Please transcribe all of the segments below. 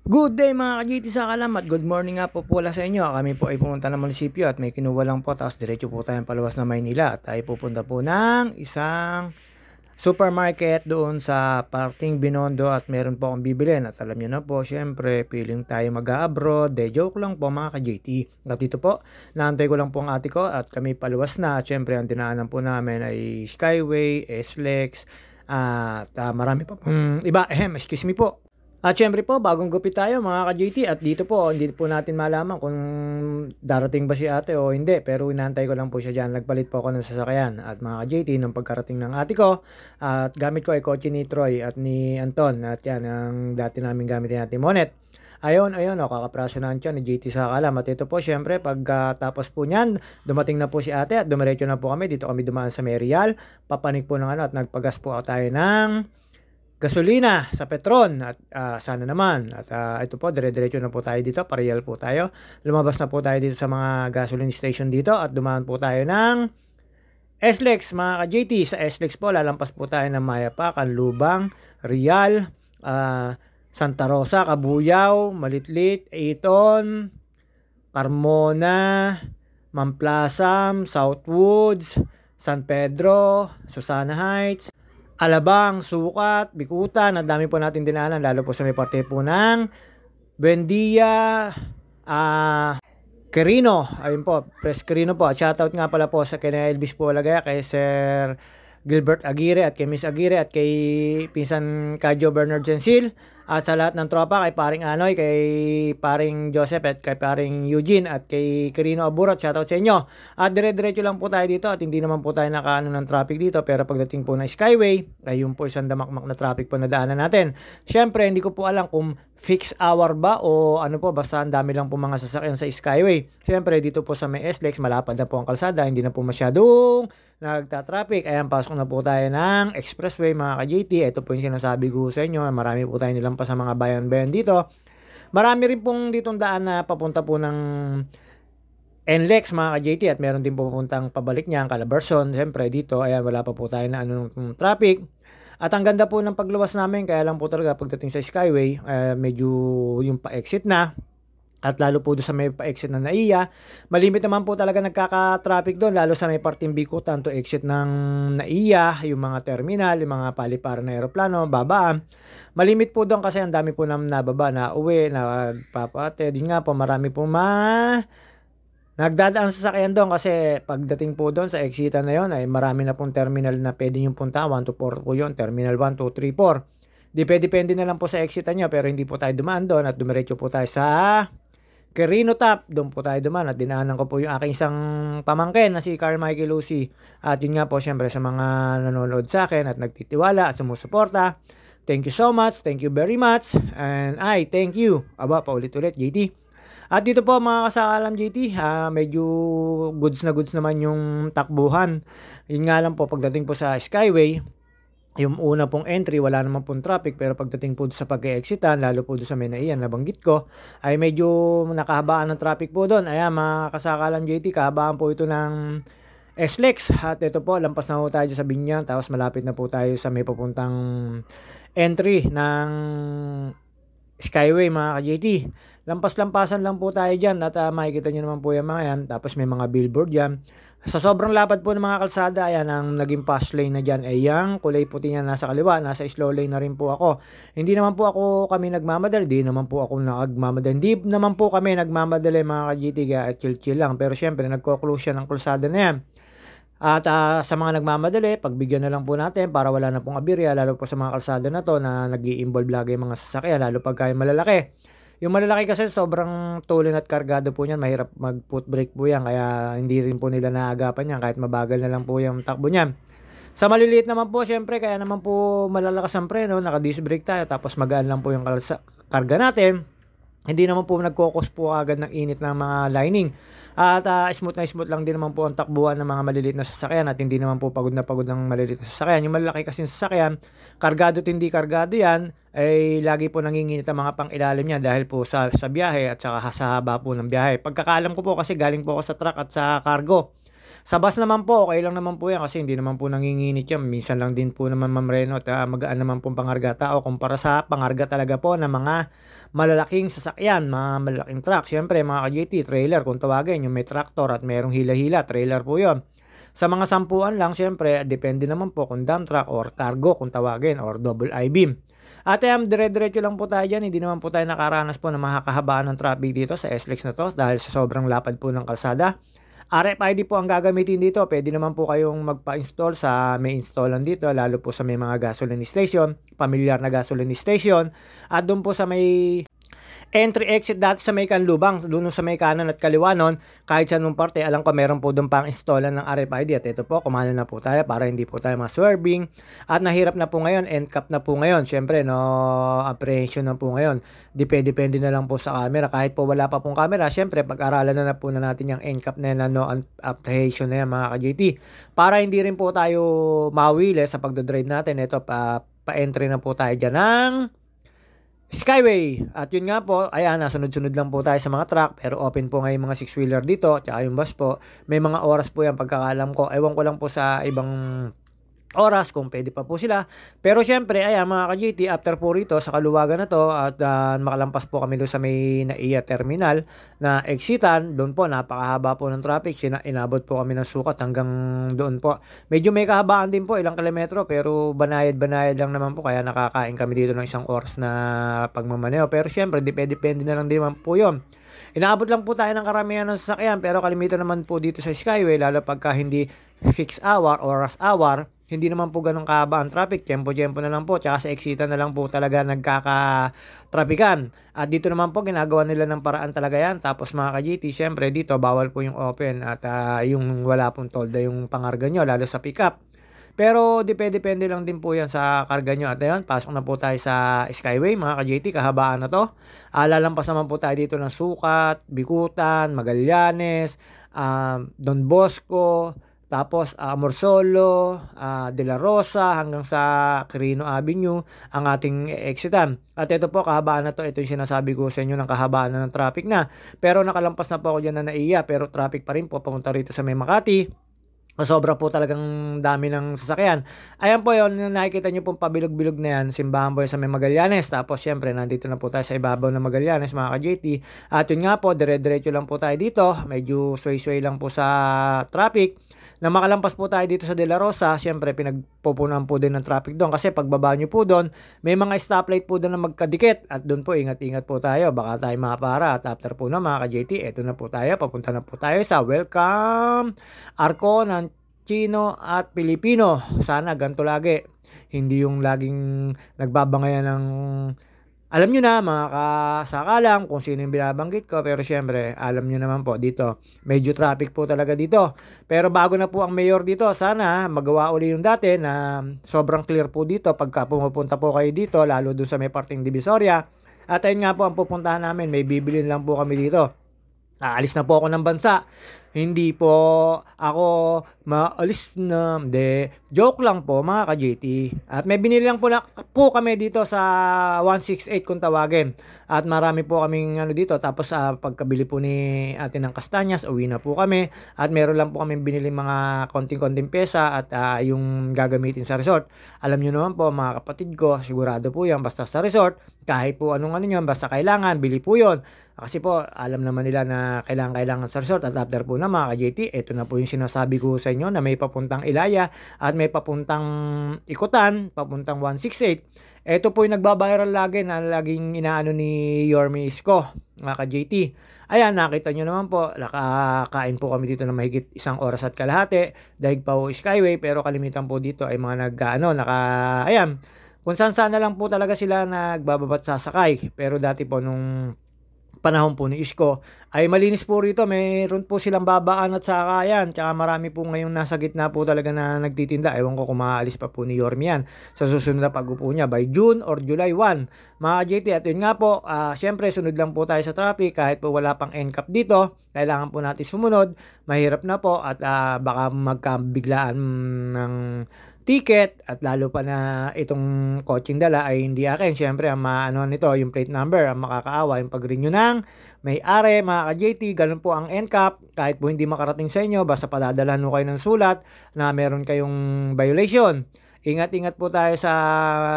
Good day mga ka-GT sa kalam at good morning nga po pula sa inyo. Kami po ay pumunta ng munisipyo at may kinuha lang po, tapos diretso po tayong paluwas na Maynila at tayo pupunta po ng isang supermarket doon sa parting Binondo at meron po akong bibilin. At alam nyo na po, syempre piling tayo mag-a-abroad. De joke lang po mga ka-GT. At dito po, naantay ko lang po ang ate ko at kami paluwas na. At syempre ang dinaanan po namin ay Skyway, SLEX at marami pa iba. Excuse me po. At syempre po, bagong gupit tayo mga ka-JT at dito po, hindi po natin malaman kung darating ba si ate o hindi. Pero inaantay ko lang po siya dyan. Nagpalit po ako ng sasakyan. At mga ka-JT, nung pagkarating ng ate ko, at gamit ko ay kotse ni Troy at ni Anton. At yan, ang dati namin gamitin natin Monet. Ayun, kakapraso na siya ni JT sa kalam. At ito po, syempre, pagkatapos po niyan, dumating na po si ate at dumiretso na po kami. Dito kami dumaan sa Merial. Papanik po ng at nagpagas po tayo ng gasolina sa Petron at sana naman at ito po dire-diretso na po tayo dito, Parial po tayo, lumabas na po tayo dito sa mga gasoline station dito at dumaan po tayo ng SLEX mga ka-JT. Sa SLEX po lalampas po tayo ng Mayapa, Canlubang, Rial, Santa Rosa, Cabuyao, Malitlit, Eton, Carmona, Mamplasam, Southwoods, San Pedro, Susana Heights, Alabang, Sukat, Bikutan, ang dami po natin dinaanan, lalo po sa may parte po ng Buendia, Quirino, ayun po, Pres Quirino po. Shoutout nga pala po sa kay Elvis po Lagaya, kay Sir Gilbert Aguirre at kay Miss Aguirre at kay Pinsan Kadyo Bernard Sensil at sa lahat ng tropa, kay paring Anoy, kay paring Joseph at kay paring Eugene at kay Quirino Aburot, shoutout sa inyo. At dire-diretso lang po tayo dito at hindi naman po tayo nakaano ng traffic dito, pero pagdating po ng Skyway ay yung po isang damakmak na traffic po na daanan natin. Syempre hindi ko po alam kung fixed hour ba o ano po, basta ang dami lang po mga sasakyan sa Skyway. Syempre dito po sa may SLEX malapad na po ang kalsada, hindi na po masyadong nagta-traffic. Ayan, pasok na po tayo ng expressway mga ka-JT. Ito po yung sinasabi ko sa inyo, marami po tayo nilang pa sa mga bayan-bayan dito. Marami rin pong ditong daan na papunta po ng NLEX mga ka-JT at meron din po pupuntang pabalik niya ang Calabarzon. Siyempre dito, ayan, wala pa po tayo na traffic. At ang ganda po ng pagluwas namin, kaya lang po talaga pagdating sa Skyway, medyo yung pa-exit na. At lalo po doon sa may pa-exit na NAIA, malimit naman po talaga nagkaka-traffic doon, lalo sa may parting Bikutan to exit ng NAIA, yung mga terminal, yung mga paliparan na aeroplano, babaan. Malimit po doon kasi ang dami po namin nababa, na uwi, nagpapate. Din nga po, marami po nagdadaan sa sasakyan doon kasi pagdating po doon sa exitan na yon ay marami na pong terminal na pwede yung punta, 1 to 4 po yun, terminal 1, 2, 3, 4. Depende na lang po sa exitan nyo, pero hindi po tayo dumaan doon at dumiretso po tayo sa Quirino Top. Doon po tayo dumaan at dinaanan ko po yung aking isang pamangkin na si Carmichael Lucy. At yun nga po syempre sa mga nanonood sa akin at nagtitiwala at sumusuporta. Thank you so much. Thank you very much. And I thank you. Aba, paulit-ulit JT. At dito po mga kasakalam JT, medyo goods na goods naman yung takbuhan. Yun nga lang po pagdating po sa Skyway, yung una pong entry, wala naman pong traffic, pero pagdating po sa pag-exitan, lalo po doon sa Menaian, nabanggit ko, ay medyo nakahabaan ng traffic po doon. Ayan, mga kasakalam JT, kahabaan po ito ng SLEX. At ito po, lampas na po tayo sa Binyan, tapos malapit na po tayo sa may papuntang entry ng Skyway mga ka-JT. Lampas-lampasan lang po tayo dyan at makikita nyo naman po yung mga yan. Tapos may mga billboard dyan. Sa sobrang lapad po ng mga kalsada, ayan ang naging fast lane na dyan. Ay yung kulay puti niya nasa kaliwa, nasa slow lane na rin po ako. Hindi naman po kami nagmamadali, hindi naman po ako nagmamadali. Hindi naman po kami nagmamadali mga ka-GT, at chill-chill lang. Pero syempre, nagko-close siya ng kalsada na yan. At sa mga nagmamadali, pagbigyan na lang po natin para wala na pong abirya, lalo po sa mga kalsada na to na nag-i-involve lagi yung mga sasakyan, lalo pagka malalaki. Yung malalaki kasi sobrang tulin at kargado po niyan, mahirap mag-foot brake po yan, kaya hindi rin po nila naagapan yan kahit mabagal na lang po yung takbo niyan. Sa maliliit naman po, syempre, kaya naman po malalakas ang preno, naka-disc brake tayo, tapos magaan lang po yung karga natin. Hindi naman po nagkokos po agad ng init ng mga lining. At smooth lang din naman po ang takbuhan ng mga maliliit na sasakyan at hindi naman po pagod ng maliliit na sasakyan. Yung malalaki kasi sasakyan, kargado at hindi kargado yan, ay lagi po nanginginit ang mga pang-ilalim niya dahil po sa biyahe at saka sa haba po ng biyahe. Pagkakaalam ko po kasi galing po ako sa truck at sa cargo. Sa bus naman po, okay lang naman po yan kasi hindi naman po nanginginit yan. Minsan lang din po naman Ma'am Reno at magaan naman po pangarga tao kumpara sa pangarga talaga po ng mga malalaking sasakyan, mga malalaking truck. Siyempre mga ka-JT, trailer kung tawagin, yung may tractor at merong hila-hila, trailer po yon. Sa mga sampuan lang, siyempre, depende naman po kung dump truck or cargo kung tawagin or double I-beam. At dire-diretso lang po tayo dyan, hindi naman po tayo nakaranas po na makakahabaan ng traffic dito sa SLEX na to dahil sa sobrang lapad po ng kalsada. RFID po ang gagamitin dito. Pwede naman po kayong magpa-install sa may installan dito, lalo po sa may mga gasoline station, pamilyar na gasoline station, at doon po sa may entry exit dati sa may Kanlubang, doon sa may kanan at kaliwa nun, kahit sa nung parte, alam ko meron po doon pang installan ng RFID at ito po, kumano na po tayo para hindi po tayo ma-swerving at nahirap na po ngayon, end cap na po ngayon, syempre no, apprehension na po ngayon, depende na lang po sa camera, kahit po wala pa pong camera, syempre pag-aralan na po na natin yung end cap na yan, no apprehension na yan mga ka-JT, para hindi rin po tayo mawili sa pagdodrive natin, ito pa-entry na po tayo dyan ng Skyway. At yun nga po, ayan, nasunod-sunod lang po tayo sa mga truck, pero open po ngayon mga 6-wheeler dito, tsaka yung bus po. May mga oras po yan pagkakalam ko. Ewan ko lang po sa ibang oras kung pwede pa po sila. Pero syempre, ayan mga ka-JT, after po rito sa kaluwagan na to at makalampas po kami doon sa may NAIA terminal na exitan, doon po napakahaba po ng traffic. Inabot po kami ng sukat hanggang doon po. Medyo may kahabaan din po, ilang kilometro, pero banayad lang naman po, kaya nakakain kami dito ng isang oras na pagmamaneo. Pero syempre, depende na lang din naman po yun. Inaabot lang po tayo ng karamihan ng sasakyan, pero kalimitan naman po dito sa Skyway, lalo pagka hindi fixed hour or rush hour, hindi naman po ganun kahaba ang traffic, tempo-tempo na lang po, tsaka sa exitan na lang po talaga nagkaka-trafikan. At dito naman po, ginagawa nila ng paraan talaga yan. Tapos mga ka-GT, syempre dito, bawal po yung open at yung wala pong tolda yung pangarga nyo, lalo sa pickup. Pero depende lang din po yan sa karga nyo. At ayun, pasok na po tayo sa Skyway, mga ka-JT, kahabaan na to. Lalampas naman po tayo dito ng Sukat, Bikutan, Magallanes, Don Bosco, tapos Amorsolo, De La Rosa, hanggang sa Quirino Avenue, ang ating exitan. At ito po, kahabaan na to. Ito yung sinasabi ko sa inyo ng kahabaan na ng traffic na. Pero nakalampas na po ako dyan na NAIA, pero traffic pa rin po papunta rito sa may Makati. Sobra po talagang dami ng sasakyan. Ayan po yun, nakikita nyo pong pabilog-bilog na yan, simbahan po yun sa may Magallanes. Tapos syempre, nandito na po tayo sa ibabaw ng Magallanes, mga ka-JT. At yun nga po, dire-diretso lang po tayo dito. Medyo sway-sway lang po sa traffic. Na makalampas po tayo dito sa De La Rosa, syempre pinagpupunan po din ng traffic doon. Kasi pagbaba nyo po doon, may mga stoplight po doon na magkadikit. At doon po, ingat-ingat po tayo. Baka tayo mapara. At after po na mga ka-JT, eto na po tayo. Papunta na po tayo sa Welcome Arco ng Chino at Pilipino. Sana ganito lagi. Hindi yung laging nagbabangayan ng... Alam nyo na mga kasakalang kung sino yung binabanggit ko, pero syempre alam nyo naman po dito medyo traffic po talaga dito. Pero bago na po ang mayor dito, sana magawa uli yung dati na sobrang clear po dito pagka pumupunta po kayo dito, lalo doon sa may parting Divisoria. At ayun nga po ang pupuntahan namin, may bibilin lang po kami dito. Aalis na po ako ng bansa. Hindi po ako maalis na. Joke lang po mga ka-JT. At may binili lang po kami dito sa 168 kung tawagin. At marami po kaming dito. Tapos pagkabili po ni atin ng kastanyas, uwi na po kami. At meron lang po kami binili mga konting-konting pesa at yung gagamitin sa resort. Alam nyo naman po mga kapatid ko, sigurado po yan basta sa resort. Kahit po anong nyo, basta kailangan, bili po yon. Kasi po, alam naman nila na kailangan sa resort. At after po na mga ka-JT, ito na po yung sinasabi ko sa inyo na may papuntang Ilaya at may papuntang Ikutan, papuntang 168. Ito po yung nagbabiral lagi na laging inaano ni Yorme Isko, mga ka-JT. Ayan, nakita nyo naman po, nakakain po kami dito na mahigit 1 oras at kalahati. Dahil pa po Skyway, pero kalimitan po dito ay mga ayan, kung saan na lang po talaga sila nagbababat sasakay. Pero dati po nung panahon po ni Isko ay malinis po rito, mayroon po silang babaan at sakayan, tsaka marami po ngayong nasa gitna po talaga na nagtitinda. Ewan ko kung maalis pa po ni Yorme yan sa susunod na pag-upo niya by June or July 1, mga JT. At yun nga po, syempre sunod lang po tayo sa traffic kahit po wala pang NCAP dito, kailangan po natin sumunod, mahirap na po at baka magkabiglaan ng ticket at lalo pa na itong coaching dala ay hindi akin. Siyempre, ang maano nito, yung plate number, ang makakaawa, yung pag-renew ng may-ari, mga ka-JT, ganun po ang NCAP. Kahit po hindi makarating sa inyo, basta padadalahan mo kayo ng sulat na meron kayong violation. Ingat-ingat po tayo sa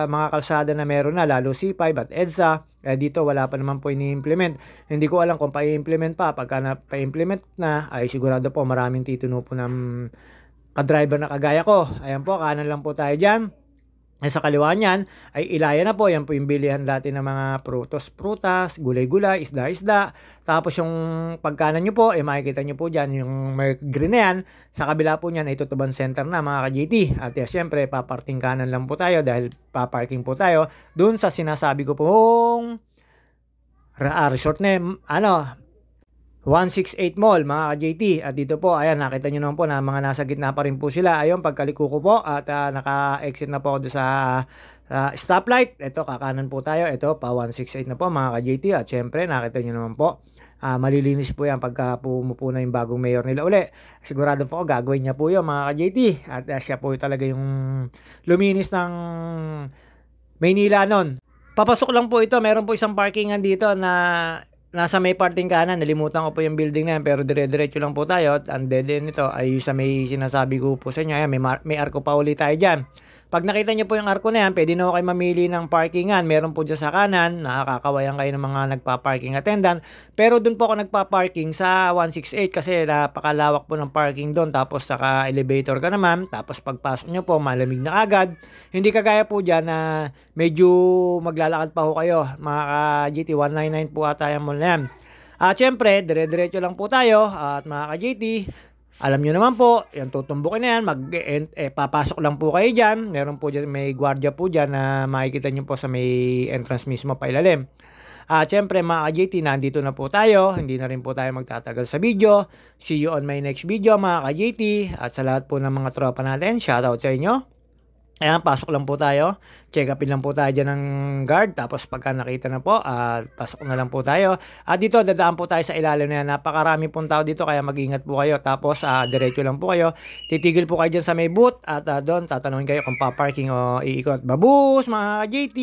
mga kalsada na meron na, lalo C5 at EDSA. Dito wala pa naman po ini-implement. Hindi ko alam kung pa-implement pa. Pagka pa-implement na, ay sigurado po maraming tituno po ng ka-driver na kagaya ko. Ayan po, kanan lang po tayo dyan. Sa kaliwa niyan ay Ilaya na po. Yan po yung bilihan dati ng mga prutas, gulay-gulay, isda-isda. Tapos yung pagkanan nyo po, makikita nyo po dyan yung may green na yan. Sa kabila po niyan ay Tutuban Center na, mga ka-GT. At siyempre, paparting kanan lang po tayo dahil paparking po tayo dun sa sinasabi ko pong resort name, 168 Mall, mga ka-JT. At dito po, ayan, nakita nyo naman po na mga nasa gitna pa rin po sila. Ayun, pagkaliko ko po at naka-exit na po ako sa stoplight. Ito, kakanan po tayo. Ito, pa 168 na po, mga ka-JT. At syempre, nakita nyo naman po, malilinis po yan pagka pumupo na yung bagong mayor nila uli. Sigurado po ako, gagawin niya po yun, mga ka-JT. At siya po talaga yung luminis ng Maynila nun. Papasok lang po ito. Meron po isang parkingan dito na nasa may parting kanan. Nalimutan ko po yung building na yan, pero dire-diretso lang po tayo. At ang dead end nito ay sa may sinasabi ko po sa inyo. Ayan, may arko pa ulit tayo dyan. Pag nakita nyo po yung arko na yan, pwede na kayo mamili ng parkingan. Meron po dyan sa kanan, nakakawayan kayo ng mga nagpa-parking attendant. Pero dun po ako nagpa-parking sa 168 kasi napakalawak po ng parking doon. Tapos saka elevator ka naman. Tapos pagpasok nyo po, malamig na agad. Hindi kagaya po dyan na medyo maglalakad pa ho kayo. Mga ka-GT, 199 po ata yan mo na yan. At syempre, dire-diretso lang po tayo. At mga ka-GT, alam nyo naman po, yung tutumbukin na yan, papasok lang po kayo dyan. Meron po dyan, may gwardiya po dyan na makikita nyo po sa may entrance mismo pa ilalim. At syempre mga ka-JT, nandito na po tayo. Hindi na rin po tayo magtatagal sa video. See you on my next video, mga ka-JT. At sa lahat po ng mga tropa natin, shoutout sa inyo. Ayan, pasok lang po tayo. Check upin lang po tayo dyan ng guard. Tapos pagka nakita na po, pasok na lang po tayo. At dito, dadaan po tayo sa ilalim na yan. Napakarami pong tao dito, kaya mag-ingat po kayo. Tapos, diretso lang po kayo. Titigil po kayo dyan sa may booth. At doon, tatanungin kayo kung pa-parking o iikot. Babus, mga JT!